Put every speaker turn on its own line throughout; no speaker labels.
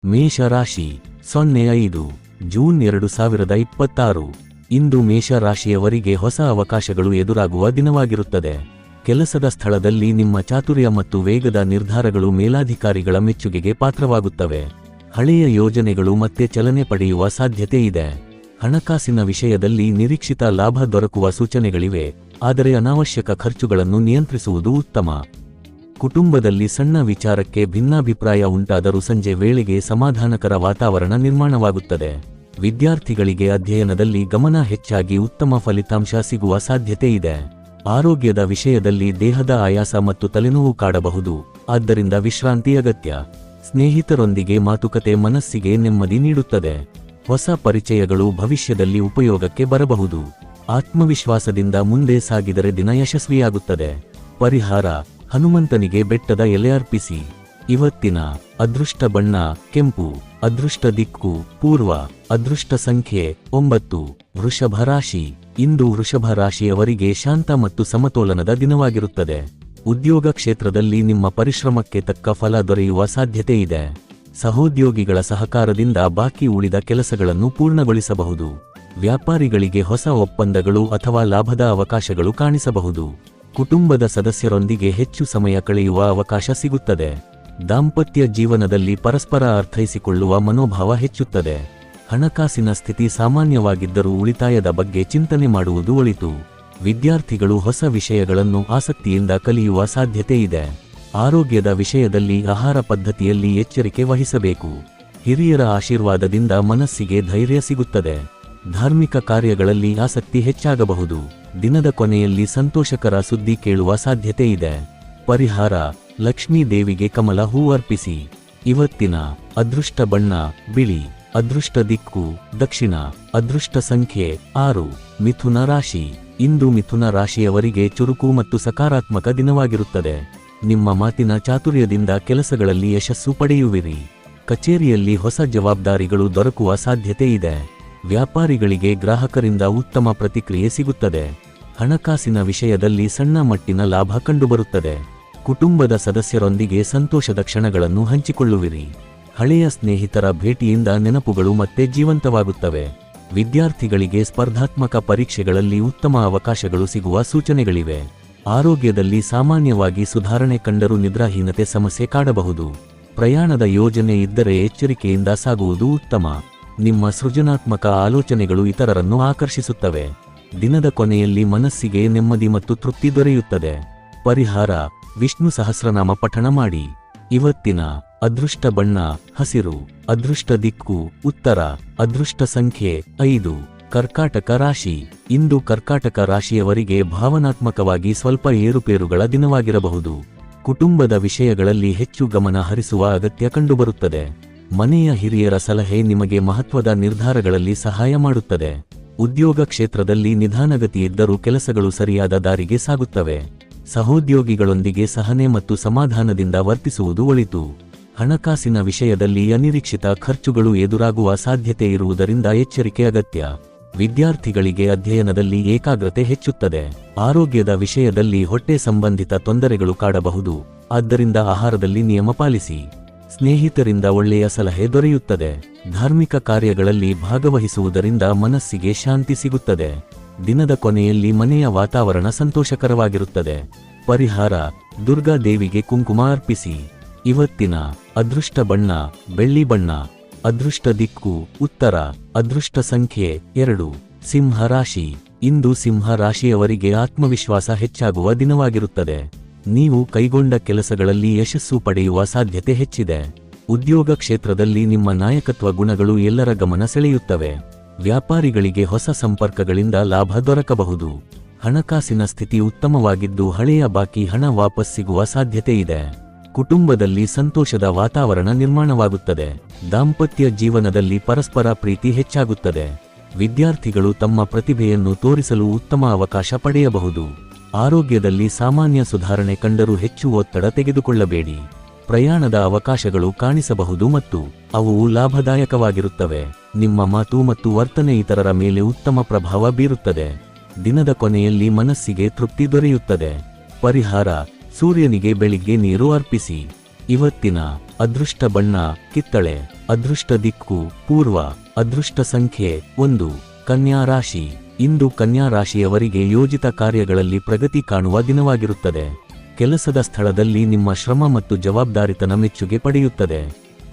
ಮೇಷರಾಶಿ 05 ಜೂನ್ 2026. ಇಂದು ಮೇಷರಾಶಿಯವರಿಗೆ ಹೊಸ ಅವಕಾಶಗಳು ಎದುರಾಗುವ ದಿನವಾಗಿರುತ್ತದೆ. ಕೆಲಸದ ಸ್ಥಳದಲ್ಲಿ ನಿಮ್ಮ ಚಾತುರ್ಯ ಮತ್ತು ವೇಗದ ನಿರ್ಧಾರಗಳು ಮೇಲಾಧಿಕಾರಿಗಳ ಮೆಚ್ಚುಗೆಗೆ ಪಾತ್ರವಾಗುತ್ತವೆ. ಹಳೆಯ ಯೋಜನೆಗಳು ಮತ್ತೆ ಚಲನೆ ಪಡೆಯುವ ಸಾಧ್ಯತೆ ಇದೆ. ಹಣಕಾಸಿನ ವಿಷಯದಲ್ಲಿ ನಿರೀಕ್ಷಿತ ಲಾಭ ದೊರಕುವ ಸೂಚನೆಗಳಿವೆ, ಆದರೆ ಅನಾವಶ್ಯಕ ಖರ್ಚುಗಳನ್ನು ನಿಯಂತ್ರಿಸುವುದು ಉತ್ತಮ. ಕುಟುಂಬದಲ್ಲಿ ಸಣ್ಣ ವಿಚಾರಕ್ಕೆ ಭಿನ್ನಾಭಿಪ್ರಾಯ ಉಂಟಾದರೂ ಸಂಜೆ ವೇಳೆಗೆ ಸಮಾಧಾನಕರ ವಾತಾವರಣ ನಿರ್ಮಾಣವಾಗುತ್ತದೆ. ವಿದ್ಯಾರ್ಥಿಗಳಿಗೆ ಅಧ್ಯಯನದಲ್ಲಿ ಗಮನ ಹೆಚ್ಚಾಗಿ ಉತ್ತಮ ಫಲಿತಾಂಶ ಸಿಗುವ ಸಾಧ್ಯತೆ ಇದೆ. ಆರೋಗ್ಯದ ವಿಷಯದಲ್ಲಿ ದೇಹದ ಆಯಾಸ ಮತ್ತು ತಲೆನೋವು ಕಾಡಬಹುದು, ಆದ್ದರಿಂದ ವಿಶ್ರಾಂತಿ ಅಗತ್ಯ. ಸ್ನೇಹಿತರೊಂದಿಗೆ ಮಾತುಕತೆ ಮನಸ್ಸಿಗೆ ನೆಮ್ಮದಿ ನೀಡುತ್ತದೆ. ಹೊಸ ಪರಿಚಯಗಳು ಭವಿಷ್ಯದಲ್ಲಿ ಉಪಯೋಗಕ್ಕೆ ಬರಬಹುದು. ಆತ್ಮವಿಶ್ವಾಸದಿಂದ ಮುಂದೆ ಸಾಗಿದರೆ ದಿನ ಯಶಸ್ವಿಯಾಗುತ್ತದೆ. ಪರಿಹಾರ: ಹನುಮಂತನಿಗೆ ಬೆಟ್ಟದ ಎಲೆ ಅರ್ಪಿಸಿ. ಇವತ್ತಿನ ಅದೃಷ್ಟ ಬಣ್ಣ ಕೆಂಪು. ಅದೃಷ್ಟ ದಿಕ್ಕು ಪೂರ್ವ. ಅದೃಷ್ಟ ಸಂಖ್ಯೆ 9. ವೃಷಭ ರಾಶಿ. ಇಂದು ವೃಷಭ ರಾಶಿಯವರಿಗೆ ಶಾಂತ ಮತ್ತು ಸಮತೋಲನದ ದಿನವಾಗಿರುತ್ತದೆ. ಉದ್ಯೋಗ ಕ್ಷೇತ್ರದಲ್ಲಿ ನಿಮ್ಮ ಪರಿಶ್ರಮಕ್ಕೆ ತಕ್ಕ ಫಲ ದೊರೆಯುವ ಸಾಧ್ಯತೆ ಇದೆ. ಸಹೋದ್ಯೋಗಿಗಳ ಸಹಕಾರದಿಂದ ಬಾಕಿ ಉಳಿದ ಕೆಲಸಗಳನ್ನು ಪೂರ್ಣಗೊಳಿಸಬಹುದು. ವ್ಯಾಪಾರಿಗಳಿಗೆ ಹೊಸ ಒಪ್ಪಂದಗಳು ಅಥವಾ ಲಾಭದ ಅವಕಾಶಗಳು ಕಾಣಿಸಬಹುದು. ಕುಟುಂಬದ ಸದಸ್ಯರೊಂದಿಗೆ ಹೆಚ್ಚು ಸಮಯ ಕಳೆಯುವ ಅವಕಾಶ ಸಿಗುತ್ತದೆ. ದಾಂಪತ್ಯ ಜೀವನದಲ್ಲಿ ಪರಸ್ಪರ ಅರ್ಥೈಸಿಕೊಳ್ಳುವ ಮನೋಭಾವ ಹೆಚ್ಚುತ್ತದೆ. ಹಣಕಾಸಿನ ಸ್ಥಿತಿ ಸಾಮಾನ್ಯವಾಗಿದ್ದರೂ ಉಳಿತಾಯದ ಬಗ್ಗೆ ಚಿಂತನೆ ಮಾಡುವುದು ಒಳಿತು. ವಿದ್ಯಾರ್ಥಿಗಳು ಹೊಸ ವಿಷಯಗಳನ್ನು ಆಸಕ್ತಿಯಿಂದ ಕಲಿಯುವ ಸಾಧ್ಯತೆ ಇದೆ. ಆರೋಗ್ಯದ ವಿಷಯದಲ್ಲಿ ಆಹಾರ ಪದ್ಧತಿಯಲ್ಲಿ ಎಚ್ಚರಿಕೆ ವಹಿಸಬೇಕು. ಹಿರಿಯರ ಆಶೀರ್ವಾದದಿಂದ ಮನಸ್ಸಿಗೆ ಧೈರ್ಯ ಸಿಗುತ್ತದೆ. ಧಾರ್ಮಿಕ ಕಾರ್ಯಗಳಲ್ಲಿ ಆಸಕ್ತಿ ಹೆಚ್ಚಾಗಬಹುದು. ದಿನದ ಕೊನೆಯಲ್ಲಿ ಸಂತೋಷಕರ ಸುದ್ದಿ ಕೇಳುವ ಸಾಧ್ಯತೆ ಇದೆ. ಪರಿಹಾರ: ಲಕ್ಷ್ಮೀ ದೇವಿಗೆ ಕಮಲ ಹೂ ಅರ್ಪಿಸಿ. ಇವತ್ತಿನ ಅದೃಷ್ಟ ಬಣ್ಣ ಬಿಳಿ. ಅದೃಷ್ಟ ದಿಕ್ಕು ದಕ್ಷಿಣ. ಅದೃಷ್ಟ ಸಂಖ್ಯೆ 6. ಮಿಥುನ ರಾಶಿ. ಇಂದು ಮಿಥುನ ರಾಶಿಯವರಿಗೆ ಚುರುಕು ಮತ್ತು ಸಕಾರಾತ್ಮಕ ದಿನವಾಗಿರುತ್ತದೆ. ನಿಮ್ಮ ಮಾತಿನ ಚಾತುರ್ಯದಿಂದ ಕೆಲಸಗಳಲ್ಲಿ ಯಶಸ್ಸು ಪಡೆಯುವಿರಿ. ಕಚೇರಿಯಲ್ಲಿ ಹೊಸ ಜವಾಬ್ದಾರಿಗಳು ದೊರಕುವ ಸಾಧ್ಯತೆ ಇದೆ. ವ್ಯಾಪಾರಿಗಳಿಗೆ ಗ್ರಾಹಕರಿಂದ ಉತ್ತಮ ಪ್ರತಿಕ್ರಿಯೆ ಸಿಗುತ್ತದೆ. ಹಣಕಾಸಿನ ವಿಷಯದಲ್ಲಿ ಸಣ್ಣ ಮಟ್ಟಿನ ಲಾಭ ಕಂಡುಬರುತ್ತದೆ. ಕುಟುಂಬದ ಸದಸ್ಯರೊಂದಿಗೆ ಸಂತೋಷದ ಕ್ಷಣಗಳನ್ನು ಹಂಚಿಕೊಳ್ಳುವಿರಿ. ಹಳೆಯ ಸ್ನೇಹಿತರ ಭೇಟಿಯಿಂದ ನೆನಪುಗಳು ಮತ್ತೆ ಜೀವಂತವಾಗುತ್ತವೆ. ವಿದ್ಯಾರ್ಥಿಗಳಿಗೆ ಸ್ಪರ್ಧಾತ್ಮಕ ಪರೀಕ್ಷೆಗಳಲ್ಲಿ ಉತ್ತಮ ಅವಕಾಶಗಳು ಸಿಗುವ ಸೂಚನೆಗಳಿವೆ. ಆರೋಗ್ಯದಲ್ಲಿ ಸಾಮಾನ್ಯವಾಗಿ ಸುಧಾರಣೆ ಕಂಡರೂ ನಿದ್ರಾಹೀನತೆ ಸಮಸ್ಯೆ ಕಾಡಬಹುದು. ಪ್ರಯಾಣದ ಯೋಜನೆ ಇದ್ದರೆ ಎಚ್ಚರಿಕೆಯಿಂದ ಸಾಗುವುದು ಉತ್ತಮ. ನಿಮ್ಮ ಸೃಜನಾತ್ಮಕ ಆಲೋಚನೆಗಳು ಇತರರನ್ನು ಆಕರ್ಷಿಸುತ್ತವೆ. ದಿನದ ಕೊನೆಯಲ್ಲಿ ಮನಸ್ಸಿಗೆ ನೆಮ್ಮದಿ ಮತ್ತು ತೃಪ್ತಿ ದೊರೆಯುತ್ತದೆ. ಪರಿಹಾರ: ವಿಷ್ಣು ಸಹಸ್ರನಾಮ ಪಠಣ ಮಾಡಿ. ಇವತ್ತಿನ ಅದೃಷ್ಟ ಬಣ್ಣ ಹಸಿರು. ಅದೃಷ್ಟ ದಿಕ್ಕು ಉತ್ತರ. ಅದೃಷ್ಟ ಸಂಖ್ಯೆ 5. ಕರ್ಕಾಟಕ ರಾಶಿ. ಇಂದು ಕರ್ಕಾಟಕ ರಾಶಿಯವರಿಗೆ ಭಾವನಾತ್ಮಕವಾಗಿ ಸ್ವಲ್ಪ ಏರುಪೇರುಗಳ ದಿನವಾಗಿರಬಹುದು. ಕುಟುಂಬದ ವಿಷಯಗಳಲ್ಲಿ ಹೆಚ್ಚು ಗಮನ ಹರಿಸುವ ಅಗತ್ಯ ಕಂಡುಬರುತ್ತದೆ. ಮನೆಯ ಹಿರಿಯರ ಸಲಹೆ ನಿಮಗೆ ಮಹತ್ವದ ನಿರ್ಧಾರಗಳಲ್ಲಿ ಸಹಾಯ ಮಾಡುತ್ತದೆ. ಉದ್ಯೋಗ ಕ್ಷೇತ್ರದಲ್ಲಿ ನಿಧಾನಗತಿಯಿದ್ದರೂ ಕೆಲಸಗಳು ಸರಿಯಾದ ದಾರಿಗೆ ಸಾಗುತ್ತವೆ. ಸಹೋದ್ಯೋಗಿಗಳೊಂದಿಗೆ ಸಹನೆ ಮತ್ತು ಸಮಾಧಾನದಿಂದ ವರ್ತಿಸುವುದು ಒಳಿತು. ಹಣಕಾಸಿನ ವಿಷಯದಲ್ಲಿ ಅನಿರೀಕ್ಷಿತ ಖರ್ಚುಗಳು ಎದುರಾಗುವ ಸಾಧ್ಯತೆ ಇರುವುದರಿಂದ ಎಚ್ಚರಿಕೆ ಅಗತ್ಯ. ವಿದ್ಯಾರ್ಥಿಗಳಿಗೆ ಅಧ್ಯಯನದಲ್ಲಿ ಏಕಾಗ್ರತೆ ಹೆಚ್ಚುತ್ತದೆ. ಆರೋಗ್ಯದ ವಿಷಯದಲ್ಲಿ ಹೊಟ್ಟೆ ಸಂಬಂಧಿತ ತೊಂದರೆಗಳು ಕಾಡಬಹುದು, ಆದ್ದರಿಂದ ಆಹಾರದಲ್ಲಿ ನಿಯಮ ಪಾಲಿಸಿ. ಸ್ನೇಹಿತರಿಂದ ಒಳ್ಳೆಯ ಸಲಹೆ ದೊರೆಯುತ್ತದೆ. ಧಾರ್ಮಿಕ ಕಾರ್ಯಗಳಲ್ಲಿ ಭಾಗವಹಿಸುವುದರಿಂದ ಮನಸ್ಸಿಗೆ ಶಾಂತಿ ಸಿಗುತ್ತದೆ. ದಿನದ ಕೊನೆಯಲ್ಲಿ ಮನೆಯ ವಾತಾವರಣ ಸಂತೋಷಕರವಾಗಿರುತ್ತದೆ. ಪರಿಹಾರ: ದುರ್ಗಾ ದೇವಿಗೆ ಕುಂಕುಮ ಅರ್ಪಿಸಿ. ಇವತ್ತಿನ ಅದೃಷ್ಟ ಬಣ್ಣ ಬೆಳ್ಳಿ ಬಣ್ಣ. ಅದೃಷ್ಟ ದಿಕ್ಕು ಉತ್ತರ. ಅದೃಷ್ಟ ಸಂಖ್ಯೆ 2. ಸಿಂಹ ರಾಶಿ. ಇಂದು ಸಿಂಹ ರಾಶಿಯವರಿಗೆ ಆತ್ಮವಿಶ್ವಾಸ ಹೆಚ್ಚಾಗುವ ದಿನವಾಗಿರುತ್ತದೆ. ನೀವು ಕೈಗೊಂಡ ಕೆಲಸಗಳಲ್ಲಿ ಯಶಸ್ಸು ಪಡೆಯುವ ಸಾಧ್ಯತೆ ಹೆಚ್ಚಿದೆ. ಉದ್ಯೋಗ ಕ್ಷೇತ್ರದಲ್ಲಿ ನಿಮ್ಮ ನಾಯಕತ್ವ ಗುಣಗಳು ಎಲ್ಲರ ಗಮನ ಸೆಳೆಯುತ್ತವೆ. ವ್ಯಾಪಾರಿಗಳಿಗೆ ಹೊಸ ಸಂಪರ್ಕಗಳಿಂದ ಲಾಭ ದೊರಕಬಹುದು. ಹಣಕಾಸಿನ ಸ್ಥಿತಿ ಉತ್ತಮವಾಗಿದ್ದು ಹಳೆಯ ಬಾಕಿ ಹಣ ವಾಪಸ್ ಸಿಗುವ ಸಾಧ್ಯತೆ ಇದೆ. ಕುಟುಂಬದಲ್ಲಿ ಸಂತೋಷದ ವಾತಾವರಣ ನಿರ್ಮಾಣವಾಗುತ್ತದೆ. ದಾಂಪತ್ಯ ಜೀವನದಲ್ಲಿ ಪರಸ್ಪರ ಪ್ರೀತಿ ಹೆಚ್ಚಾಗುತ್ತದೆ. ವಿದ್ಯಾರ್ಥಿಗಳು ತಮ್ಮ ಪ್ರತಿಭೆಯನ್ನು ತೋರಿಸಲು ಉತ್ತಮ ಅವಕಾಶ ಪಡೆಯಬಹುದು. ಆರೋಗ್ಯದಲ್ಲಿ ಸಾಮಾನ್ಯ ಸುಧಾರಣೆ ಕಂಡರೂ ಹೆಚ್ಚು ಒತ್ತಡ ತೆಗೆದುಕೊಳ್ಳಬೇಡಿ. ಪ್ರಯಾಣದ ಅವಕಾಶಗಳು ಕಾಣಿಸಬಹುದು ಮತ್ತು ಅವು ಲಾಭದಾಯಕವಾಗಿರುತ್ತವೆ. ನಿಮ್ಮ ಮಾತು ಮತ್ತು ವರ್ತನೆ ಇತರರ ಮೇಲೆ ಉತ್ತಮ ಪ್ರಭಾವ ಬೀರುತ್ತದೆ. ದಿನದ ಕೊನೆಯಲ್ಲಿ ಮನಸ್ಸಿಗೆ ತೃಪ್ತಿ ದೊರೆಯುತ್ತದೆ. ಪರಿಹಾರ: ಸೂರ್ಯನಿಗೆ ಬೆಳಿಗ್ಗೆ ನೀರು ಅರ್ಪಿಸಿ. ಇವತ್ತಿನ ಅದೃಷ್ಟ ಬಣ್ಣ ಕಿತ್ತಳೆ. ಅದೃಷ್ಟ ದಿಕ್ಕು ಪೂರ್ವ. ಅದೃಷ್ಟ ಸಂಖ್ಯೆ 1. ಕನ್ಯಾ ರಾಶಿ. ಇಂದು ಕನ್ಯಾ ರಾಶಿಯವರಿಗೆ ಯೋಜಿತ ಕಾರ್ಯಗಳಲ್ಲಿ ಪ್ರಗತಿ ಕಾಣುವ ದಿನವಾಗಿರುತ್ತದೆ. ಕೆಲಸದ ಸ್ಥಳದಲ್ಲಿ ನಿಮ್ಮ ಶ್ರಮ ಮತ್ತು ಜವಾಬ್ದಾರಿತನ ಮೆಚ್ಚುಗೆ ಪಡೆಯುತ್ತದೆ.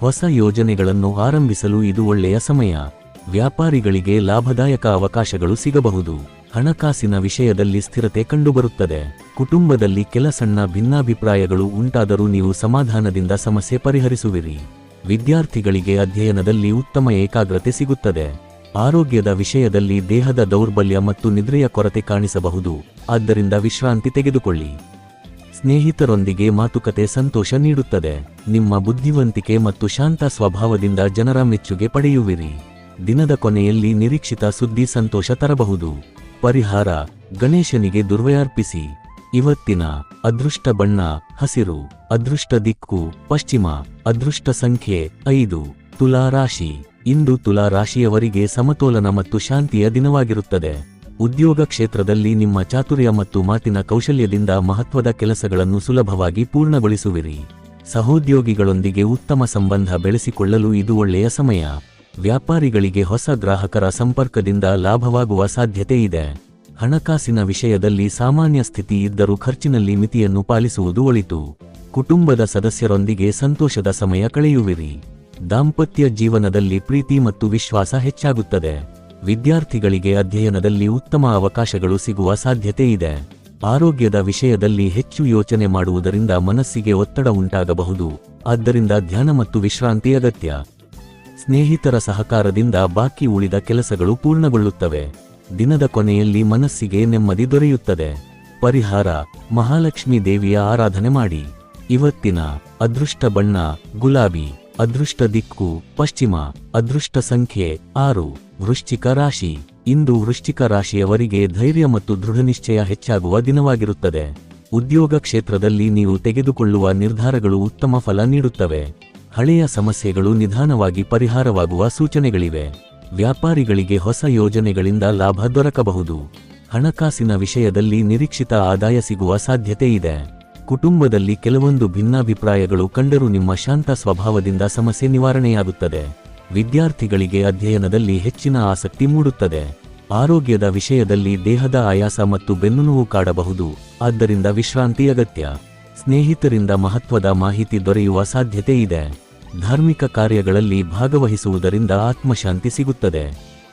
ಹೊಸ ಯೋಜನೆಗಳನ್ನು ಆರಂಭಿಸಲು ಇದು ಒಳ್ಳೆಯ ಸಮಯ. ವ್ಯಾಪಾರಿಗಳಿಗೆ ಲಾಭದಾಯಕ ಅವಕಾಶಗಳು ಸಿಗಬಹುದು. ಹಣಕಾಸಿನ ವಿಷಯದಲ್ಲಿ ಸ್ಥಿರತೆ ಕಂಡುಬರುತ್ತದೆ. ಕುಟುಂಬದಲ್ಲಿ ಕೆಲ ಸಣ್ಣ ಭಿನ್ನಾಭಿಪ್ರಾಯಗಳು ಉಂಟಾದರೂ ನೀವು ಸಮಾಧಾನದಿಂದ ಸಮಸ್ಯೆ ಪರಿಹರಿಸುವಿರಿ. ವಿದ್ಯಾರ್ಥಿಗಳಿಗೆ ಅಧ್ಯಯನದಲ್ಲಿ ಉತ್ತಮ ಏಕಾಗ್ರತೆ ಸಿಗುತ್ತದೆ. ಆರೋಗ್ಯದ ವಿಷಯದಲ್ಲಿ ದೇಹದ ದೌರ್ಬಲ್ಯ ಮತ್ತು ನಿದ್ರೆಯ ಕೊರತೆ ಕಾಣಿಸಬಹುದು, ಆದ್ದರಿಂದ ವಿಶ್ರಾಂತಿ ತೆಗೆದುಕೊಳ್ಳಿ. ಸ್ನೇಹಿತರೊಂದಿಗೆ ಮಾತುಕತೆ ಸಂತೋಷ ನೀಡುತ್ತದೆ. ನಿಮ್ಮ ಬುದ್ಧಿವಂತಿಕೆ ಮತ್ತು ಶಾಂತ ಸ್ವಭಾವದಿಂದ ಜನರ ಮೆಚ್ಚುಗೆ ಪಡೆಯುವಿರಿ. ದಿನದ ಕೊನೆಯಲ್ಲಿ ನಿರೀಕ್ಷಿತ ಸುದ್ದಿ ಸಂತೋಷ ತರಬಹುದು. ಪರಿಹಾರ: ಗಣೇಶನಿಗೆ ದುರ್ವಯರ್ಪಿಸಿ. ಇವತ್ತಿನ ಅದೃಷ್ಟ ಬಣ್ಣ ಹಸಿರು. ಅದೃಷ್ಟ ದಿಕ್ಕು ಪಶ್ಚಿಮ. ಅದೃಷ್ಟ ಸಂಖ್ಯೆ 5. ತುಲಾ ರಾಶಿ. ಇಂದು ತುಲಾ ರಾಶಿಯವರಿಗೆ ಸಮತೋಲನ ಮತ್ತು ಶಾಂತಿಯ ದಿನವಾಗಿರುತ್ತದೆ. ಉದ್ಯೋಗ ಕ್ಷೇತ್ರದಲ್ಲಿ ನಿಮ್ಮ ಚಾತುರ್ಯ ಮತ್ತು ಮಾತಿನ ಕೌಶಲ್ಯದಿಂದ ಮಹತ್ವದ ಕೆಲಸಗಳನ್ನು ಸುಲಭವಾಗಿ ಪೂರ್ಣಗೊಳಿಸುವಿರಿ. ಸಹೋದ್ಯೋಗಿಗಳೊಂದಿಗೆ ಉತ್ತಮ ಸಂಬಂಧ ಬೆಳೆಸಿಕೊಳ್ಳಲು ಇದು ಒಳ್ಳೆಯ ಸಮಯ. ವ್ಯಾಪಾರಿಗಳಿಗೆ ಹೊಸ ಗ್ರಾಹಕರ ಸಂಪರ್ಕದಿಂದ ಲಾಭವಾಗುವ ಸಾಧ್ಯತೆ ಇದೆ. ಹಣಕಾಸಿನ ವಿಷಯದಲ್ಲಿ ಸಾಮಾನ್ಯ ಸ್ಥಿತಿ ಇದ್ದರೂ ಖರ್ಚಿನಲ್ಲಿ ಮಿತಿಯನ್ನು ಪಾಲಿಸುವುದು ಒಳಿತು. ಕುಟುಂಬದ ಸದಸ್ಯರೊಂದಿಗೆ ಸಂತೋಷದ ಸಮಯ ಕಳೆಯುವಿರಿ. ದಾಂಪತ್ಯ ಜೀವನದಲ್ಲಿ ಪ್ರೀತಿ ಮತ್ತು ವಿಶ್ವಾಸ ಹೆಚ್ಚಾಗುತ್ತದೆ. ವಿದ್ಯಾರ್ಥಿಗಳಿಗೆ ಅಧ್ಯಯನದಲ್ಲಿ ಉತ್ತಮ ಅವಕಾಶಗಳು ಸಿಗುವ ಸಾಧ್ಯತೆ ಇದೆ. ಆರೋಗ್ಯದ ವಿಷಯದಲ್ಲಿ ಹೆಚ್ಚು ಯೋಚನೆ ಮಾಡುವುದರಿಂದ ಮನಸ್ಸಿಗೆ ಒತ್ತಡ ಉಂಟಾಗಬಹುದು, ಆದ್ದರಿಂದ ಧ್ಯಾನ ಮತ್ತು ವಿಶ್ರಾಂತಿ ಅಗತ್ಯ. ಸ್ನೇಹಿತರ ಸಹಕಾರದಿಂದ ಬಾಕಿ ಉಳಿದ ಕೆಲಸಗಳು ಪೂರ್ಣಗೊಳ್ಳುತ್ತವೆ. ದಿನದ ಕೊನೆಯಲ್ಲಿ ಮನಸ್ಸಿಗೆ ನೆಮ್ಮದಿ ದೊರೆಯುತ್ತದೆ. ಪರಿಹಾರ: ಮಹಾಲಕ್ಷ್ಮೀ ದೇವಿಯ ಆರಾಧನೆ ಮಾಡಿ. ಇವತ್ತಿನ ಅದೃಷ್ಟ ಬಣ್ಣ ಗುಲಾಬಿ. ಅದೃಷ್ಟ ದಿಕ್ಕು ಪಶ್ಚಿಮ. ಅದೃಷ್ಟ ಸಂಖ್ಯೆ 6. ವೃಶ್ಚಿಕ ರಾಶಿ. ಇಂದು ವೃಶ್ಚಿಕ ರಾಶಿಯವರಿಗೆ ಧೈರ್ಯ ಮತ್ತು ದೃಢನಿಶ್ಚಯ ಹೆಚ್ಚಾಗುವ ದಿನವಾಗಿರುತ್ತದೆ. ಉದ್ಯೋಗ ಕ್ಷೇತ್ರದಲ್ಲಿ ನೀವು ತೆಗೆದುಕೊಳ್ಳುವ ನಿರ್ಧಾರಗಳು ಉತ್ತಮ ಫಲ ನೀಡುತ್ತವೆ. ಹಳೆಯ ಸಮಸ್ಯೆಗಳು ನಿಧಾನವಾಗಿ ಪರಿಹಾರವಾಗುವ ಸೂಚನೆಗಳಿವೆ. ವ್ಯಾಪಾರಿಗಳಿಗೆ ಹೊಸ ಯೋಜನೆಗಳಿಂದ ಲಾಭ ದೊರಕಬಹುದು. ಹಣಕಾಸಿನ ವಿಷಯದಲ್ಲಿ ನಿರೀಕ್ಷಿತ ಆದಾಯ ಸಿಗುವ ಸಾಧ್ಯತೆ ಇದೆ. ಕುಟುಂಬದಲ್ಲಿ ಕೆಲವೊಂದು ಭಿನ್ನಾಭಿಪ್ರಾಯಗಳು ಕಂಡರೂ ನಿಮ್ಮ ಶಾಂತ ಸ್ವಭಾವದಿಂದ ಸಮಸ್ಯೆ ನಿವಾರಣೆಯಾಗುತ್ತದೆ. ವಿದ್ಯಾರ್ಥಿಗಳಿಗೆ ಅಧ್ಯಯನದಲ್ಲಿ ಹೆಚ್ಚಿನ ಆಸಕ್ತಿ ಮೂಡುತ್ತದೆ. ಆರೋಗ್ಯದ ವಿಷಯದಲ್ಲಿ ದೇಹದ ಆಯಾಸ ಮತ್ತು ಬೆನ್ನುನೋವು ಕಾಡಬಹುದು, ಆದ್ದರಿಂದ ವಿಶ್ರಾಂತಿ ಅಗತ್ಯ. ಸ್ನೇಹಿತರಿಂದ ಮಹತ್ವದ ಮಾಹಿತಿ ದೊರೆಯುವ ಸಾಧ್ಯತೆ ಇದೆ. ಧಾರ್ಮಿಕ ಕಾರ್ಯಗಳಲ್ಲಿ ಭಾಗವಹಿಸುವುದರಿಂದ ಆತ್ಮಶಾಂತಿ ಸಿಗುತ್ತದೆ.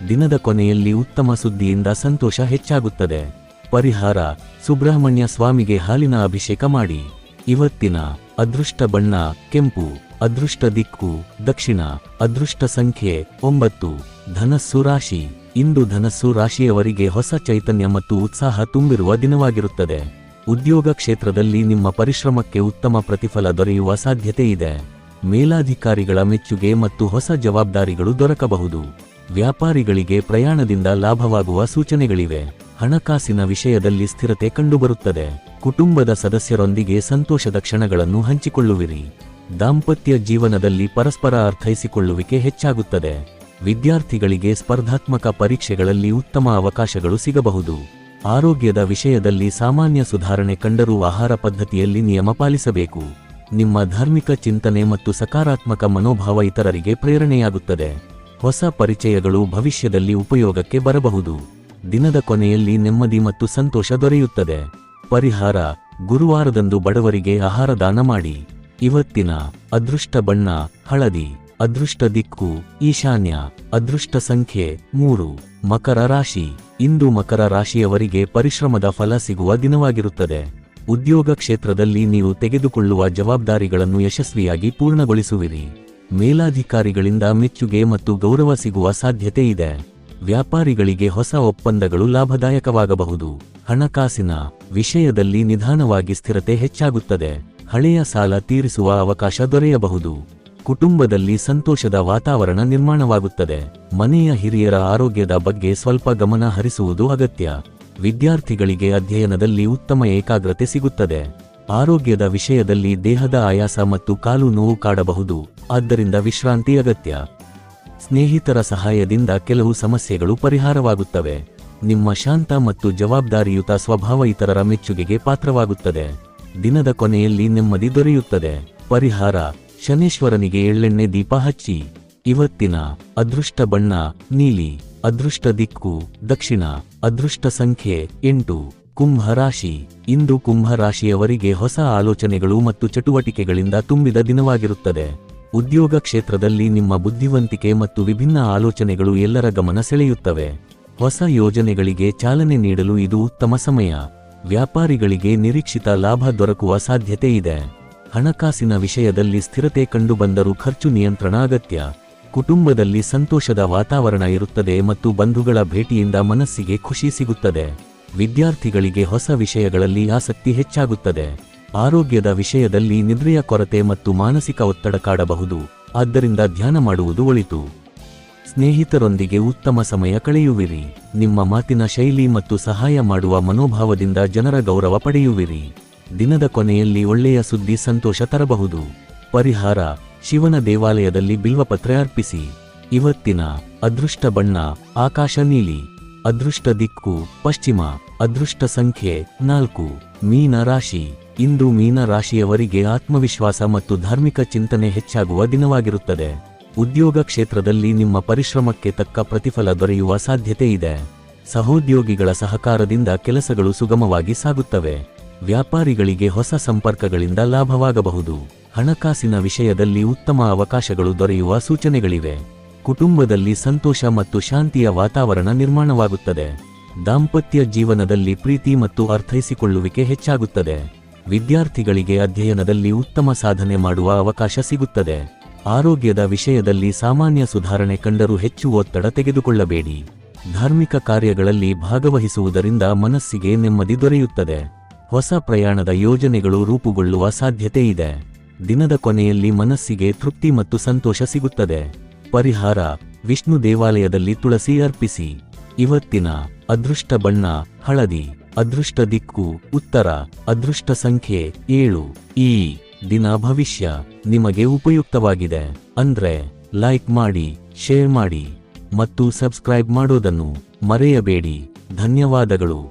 ದಿನದ ಕೊನೆಯಲ್ಲಿ ಉತ್ತಮ ಸುದ್ದಿಯಿಂದ ಸಂತೋಷ ಹೆಚ್ಚಾಗುತ್ತದೆ. ಪರಿಹಾರ: ಸುಬ್ರಹ್ಮಣ್ಯ ಸ್ವಾಮಿಗೆ ಹಾಲಿನ ಅಭಿಷೇಕ ಮಾಡಿ. ಇವತ್ತಿನ ಅದೃಷ್ಟ ಬಣ್ಣ ಕೆಂಪು. ಅದೃಷ್ಟ ದಿಕ್ಕು ದಕ್ಷಿಣ. ಅದೃಷ್ಟ ಸಂಖ್ಯೆ 9. ಧನಸ್ಸು ರಾಶಿ. ಇಂದು ಧನಸ್ಸು ರಾಶಿಯವರಿಗೆ ಹೊಸ ಚೈತನ್ಯ ಮತ್ತು ಉತ್ಸಾಹ ತುಂಬಿರುವ ದಿನವಾಗಿರುತ್ತದೆ. ಉದ್ಯೋಗ ಕ್ಷೇತ್ರದಲ್ಲಿ ನಿಮ್ಮ ಪರಿಶ್ರಮಕ್ಕೆ ಉತ್ತಮ ಪ್ರತಿಫಲ ದೊರೆಯುವ ಸಾಧ್ಯತೆ ಇದೆ. ಮೇಲಾಧಿಕಾರಿಗಳ ಮೆಚ್ಚುಗೆ ಮತ್ತು ಹೊಸ ಜವಾಬ್ದಾರಿಗಳು ದೊರಕಬಹುದು. ವ್ಯಾಪಾರಿಗಳಿಗೆ ಪ್ರಯಾಣದಿಂದ ಲಾಭವಾಗುವ ಸೂಚನೆಗಳಿವೆ. ಹಣಕಾಸಿನ ವಿಷಯದಲ್ಲಿ ಸ್ಥಿರತೆ ಕಂಡುಬರುತ್ತದೆ. ಕುಟುಂಬದ ಸದಸ್ಯರೊಂದಿಗೆ ಸಂತೋಷದ ಕ್ಷಣಗಳನ್ನು ಹಂಚಿಕೊಳ್ಳುವಿರಿ. ದಾಂಪತ್ಯ ಜೀವನದಲ್ಲಿ ಪರಸ್ಪರ ಅರ್ಥೈಸಿಕೊಳ್ಳುವಿಕೆ ಹೆಚ್ಚಾಗುತ್ತದೆ. ವಿದ್ಯಾರ್ಥಿಗಳಿಗೆ ಸ್ಪರ್ಧಾತ್ಮಕ ಪರೀಕ್ಷೆಗಳಲ್ಲಿ ಉತ್ತಮ ಅವಕಾಶಗಳು ಸಿಗಬಹುದು. ಆರೋಗ್ಯದ ವಿಷಯದಲ್ಲಿ ಸಾಮಾನ್ಯ ಸುಧಾರಣೆ ಕಂಡರೂ ಆಹಾರ ಪದ್ಧತಿಯಲ್ಲಿ ನಿಯಮ ಪಾಲಿಸಬೇಕು. ನಿಮ್ಮ ಧಾರ್ಮಿಕ ಚಿಂತನೆ ಮತ್ತು ಸಕಾರಾತ್ಮಕ ಮನೋಭಾವ ಇತರರಿಗೆ ಪ್ರೇರಣೆಯಾಗುತ್ತದೆ. ಹೊಸ ಪರಿಚಯಗಳು ಭವಿಷ್ಯದಲ್ಲಿ ಉಪಯೋಗಕ್ಕೆ ಬರಬಹುದು. ದಿನದ ಕೊನೆಯಲ್ಲಿ ನೆಮ್ಮದಿ ಮತ್ತು ಸಂತೋಷ ದೊರೆಯುತ್ತದೆ. ಪರಿಹಾರ: ಗುರುವಾರದಂದು ಬಡವರಿಗೆ ಆಹಾರ ದಾನ ಮಾಡಿ. ಇವತ್ತಿನ ಅದೃಷ್ಟ ಬಣ್ಣ ಹಳದಿ. ಅದೃಷ್ಟ ದಿಕ್ಕು ಈಶಾನ್ಯ. ಅದೃಷ್ಟ ಸಂಖ್ಯೆ 3. ಮಕರ ರಾಶಿ. ಇಂದು ಮಕರ ರಾಶಿಯವರಿಗೆ ಪರಿಶ್ರಮದ ಫಲ ಸಿಗುವ ದಿನವಾಗಿರುತ್ತದೆ. ಉದ್ಯೋಗ ಕ್ಷೇತ್ರದಲ್ಲಿ ನೀವು ತೆಗೆದುಕೊಳ್ಳುವ ಜವಾಬ್ದಾರಿಗಳನ್ನು ಯಶಸ್ವಿಯಾಗಿ ಪೂರ್ಣಗೊಳಿಸುವಿರಿ. ಮೇಲಾಧಿಕಾರಿಗಳಿಂದ ಮೆಚ್ಚುಗೆ ಮತ್ತು ಗೌರವ ಸಿಗುವ ಸಾಧ್ಯತೆ ಇದೆ. ವ್ಯಾಪಾರಿಗಳಿಗೆ ಹೊಸ ಒಪ್ಪಂದಗಳು ಲಾಭದಾಯಕವಾಗಬಹುದು. ಹಣಕಾಸಿನ ವಿಷಯದಲ್ಲಿ ನಿಧಾನವಾಗಿ ಸ್ಥಿರತೆ ಹೆಚ್ಚಾಗುತ್ತದೆ. ಹಳೆಯ ಸಾಲ ತೀರಿಸುವ ಅವಕಾಶ ದೊರೆಯಬಹುದು. ಕುಟುಂಬದಲ್ಲಿ ಸಂತೋಷದ ವಾತಾವರಣ ನಿರ್ಮಾಣವಾಗುತ್ತದೆ. ಮನೆಯ ಹಿರಿಯರ ಆರೋಗ್ಯದ ಬಗ್ಗೆ ಸ್ವಲ್ಪ ಗಮನ ಹರಿಸುವುದು ಅಗತ್ಯ. ವಿದ್ಯಾರ್ಥಿಗಳಿಗೆ ಅಧ್ಯಯನದಲ್ಲಿ ಉತ್ತಮ ಏಕಾಗ್ರತೆ ಸಿಗುತ್ತದೆ. ಆರೋಗ್ಯದ ವಿಷಯದಲ್ಲಿ ದೇಹದ ಆಯಾಸ ಮತ್ತು ಕಾಲು ನೋವು ಕಾಡಬಹುದು, ಆದ್ದರಿಂದ ವಿಶ್ರಾಂತಿ ಅಗತ್ಯ. ಸ್ನೇಹಿತರ ಸಹಾಯದಿಂದ ಕೆಲವು ಸಮಸ್ಯೆಗಳು ಪರಿಹಾರವಾಗುತ್ತವೆ. ನಿಮ್ಮ ಶಾಂತ ಮತ್ತು ಜವಾಬ್ದಾರಿಯುತ ಸ್ವಭಾವ ಇತರರ ಮೆಚ್ಚುಗೆಗೆ ಪಾತ್ರವಾಗುತ್ತದೆ. ದಿನದ ಕೊನೆಯಲ್ಲಿ ನೆಮ್ಮದಿ ದೊರೆಯುತ್ತದೆ. ಪರಿಹಾರ: ಶನೇಶ್ವರನಿಗೆ ಎಳ್ಳೆಣ್ಣೆ ದೀಪ ಹಚ್ಚಿ. ಇವತ್ತಿನ ಅದೃಷ್ಟ ಬಣ್ಣ ನೀಲಿ. ಅದೃಷ್ಟ ದಿಕ್ಕು ದಕ್ಷಿಣ. ಅದೃಷ್ಟ ಸಂಖ್ಯೆ 8. ಕುಂಭ ರಾಶಿ. ಇಂದು ಕುಂಭ ರಾಶಿಯವರಿಗೆ ಹೊಸ ಆಲೋಚನೆಗಳು ಮತ್ತು ಚಟುವಟಿಕೆಗಳಿಂದ ತುಂಬಿದ ದಿನವಾಗಿರುತ್ತದೆ. ಉದ್ಯೋಗ ಕ್ಷೇತ್ರದಲ್ಲಿ ನಿಮ್ಮ ಬುದ್ಧಿವಂತಿಕೆ ಮತ್ತು ವಿಭಿನ್ನ ಆಲೋಚನೆಗಳು ಎಲ್ಲರ ಗಮನ ಸೆಳೆಯುತ್ತವೆ. ಹೊಸ ಯೋಜನೆಗಳಿಗೆ ಚಾಲನೆ ನೀಡಲು ಇದು ಉತ್ತಮ ಸಮಯ. ವ್ಯಾಪಾರಿಗಳಿಗೆ ನಿರೀಕ್ಷಿತ ಲಾಭ ದೊರಕುವ ಸಾಧ್ಯತೆ ಇದೆ. ಹಣಕಾಸಿನ ವಿಷಯದಲ್ಲಿ ಸ್ಥಿರತೆ ಕಂಡುಬಂದರೂ ಖರ್ಚು ನಿಯಂತ್ರಣ ಅಗತ್ಯ. ಕುಟುಂಬದಲ್ಲಿ ಸಂತೋಷದ ವಾತಾವರಣ ಇರುತ್ತದೆ ಮತ್ತು ಬಂಧುಗಳ ಭೇಟಿಯಿಂದ ಮನಸ್ಸಿಗೆ ಖುಷಿ ಸಿಗುತ್ತದೆ. ವಿದ್ಯಾರ್ಥಿಗಳಿಗೆ ಹೊಸ ವಿಷಯಗಳಲ್ಲಿ ಆಸಕ್ತಿ ಹೆಚ್ಚಾಗುತ್ತದೆ. ಆರೋಗ್ಯದ ವಿಷಯದಲ್ಲಿ ನಿದ್ರೆಯ ಕೊರತೆ ಮತ್ತು ಮಾನಸಿಕ ಒತ್ತಡ ಕಾಡಬಹುದು, ಆದ್ದರಿಂದ ಧ್ಯಾನ ಮಾಡುವುದು ಒಳಿತು. ಸ್ನೇಹಿತರೊಂದಿಗೆ ಉತ್ತಮ ಸಮಯ ಕಳೆಯುವಿರಿ. ನಿಮ್ಮ ಮಾತಿನ ಶೈಲಿ ಮತ್ತು ಸಹಾಯ ಮಾಡುವ ಮನೋಭಾವದಿಂದ ಜನರ ಗೌರವ ಪಡೆಯುವಿರಿ. ದಿನದ ಕೊನೆಯಲ್ಲಿ ಒಳ್ಳೆಯ ಸುದ್ದಿ ಸಂತೋಷ ತರಬಹುದು. ಪರಿಹಾರ: ಶಿವನ ದೇವಾಲಯದಲ್ಲಿ ಬಿಲ್ವಪತ್ರೆ ಅರ್ಪಿಸಿ. ಇವತ್ತಿನ ಅದೃಷ್ಟ ಬಣ್ಣ ಆಕಾಶ ನೀಲಿ. ಅದೃಷ್ಟ ದಿಕ್ಕು ಪಶ್ಚಿಮ. ಅದೃಷ್ಟ ಸಂಖ್ಯೆ 4. ಮೀನ ರಾಶಿ. ಇಂದು ಮೀನ ರಾಶಿಯವರಿಗೆ ಆತ್ಮವಿಶ್ವಾಸ ಮತ್ತು ಧಾರ್ಮಿಕ ಚಿಂತನೆ ಹೆಚ್ಚಾಗುವ ದಿನವಾಗಿರುತ್ತದೆ. ಉದ್ಯೋಗ ಕ್ಷೇತ್ರದಲ್ಲಿ ನಿಮ್ಮ ಪರಿಶ್ರಮಕ್ಕೆ ತಕ್ಕ ಪ್ರತಿಫಲ ದೊರೆಯುವ ಸಾಧ್ಯತೆ ಇದೆ. ಸಹೋದ್ಯೋಗಿಗಳ ಸಹಕಾರದಿಂದ ಕೆಲಸಗಳು ಸುಗಮವಾಗಿ ಸಾಗುತ್ತವೆ. ವ್ಯಾಪಾರಿಗಳಿಗೆ ಹೊಸ ಸಂಪರ್ಕಗಳಿಂದ ಲಾಭವಾಗಬಹುದು. ಹಣಕಾಸಿನ ವಿಷಯದಲ್ಲಿ ಉತ್ತಮ ಅವಕಾಶಗಳು ದೊರೆಯುವ ಸೂಚನೆಗಳಿವೆ. ಕುಟುಂಬದಲ್ಲಿ ಸಂತೋಷ ಮತ್ತು ಶಾಂತಿಯ ವಾತಾವರಣ ನಿರ್ಮಾಣವಾಗುತ್ತದೆ. ದಾಂಪತ್ಯ ಜೀವನದಲ್ಲಿ ಪ್ರೀತಿ ಮತ್ತು ಅರ್ಥೈಸಿಕೊಳ್ಳುವಿಕೆ ಹೆಚ್ಚಾಗುತ್ತದೆ. ವಿದ್ಯಾರ್ಥಿಗಳಿಗೆ ಅಧ್ಯಯನದಲ್ಲಿ ಉತ್ತಮ ಸಾಧನೆ ಮಾಡುವ ಅವಕಾಶ ಸಿಗುತ್ತದೆ. ಆರೋಗ್ಯದ ವಿಷಯದಲ್ಲಿ ಸಾಮಾನ್ಯ ಸುಧಾರಣೆ ಕಂಡರೂ ಹೆಚ್ಚು ಒತ್ತಡ ತೆಗೆದುಕೊಳ್ಳಬೇಡಿ. ಧಾರ್ಮಿಕ ಕಾರ್ಯಗಳಲ್ಲಿ ಭಾಗವಹಿಸುವುದರಿಂದ ಮನಸ್ಸಿಗೆ ನೆಮ್ಮದಿ ದೊರೆಯುತ್ತದೆ. ಹೊಸ ಪ್ರಯಾಣದ ಯೋಜನೆಗಳು ರೂಪುಗೊಳ್ಳುವ ಸಾಧ್ಯತೆ ಇದೆ. ದಿನದ ಕೊನೆಯಲ್ಲಿ ಮನಸ್ಸಿಗೆ ತೃಪ್ತಿ ಮತ್ತು ಸಂತೋಷ ಸಿಗುತ್ತದೆ. ಪರಿಹಾರ: ವಿಷ್ಣು ದೇವಾಲಯದಲ್ಲಿ ತುಳಸಿ ಅರ್ಪಿಸಿ. ಇವತ್ತಿನ ಅದೃಷ್ಟ ಬಣ್ಣ ಹಳದಿ. ಅದೃಷ್ಟ ದಿಕ್ಕು ಉತ್ತರ. ಅದೃಷ್ಟ ಸಂಖ್ಯೆ 7. ಈ ದಿನ ಭವಿಷ್ಯ ನಿಮಗೆ ಉಪಯುಕ್ತವಾಗಿದೆ ಅಂದ್ರೆ ಲೈಕ್ ಮಾಡಿ, ಶೇರ್ ಮಾಡಿ ಮತ್ತು ಸಬ್ಸ್ಕ್ರೈಬ್ ಮಾಡೋದನ್ನು ಮರೆಯಬೇಡಿ. ಧನ್ಯವಾದಗಳು.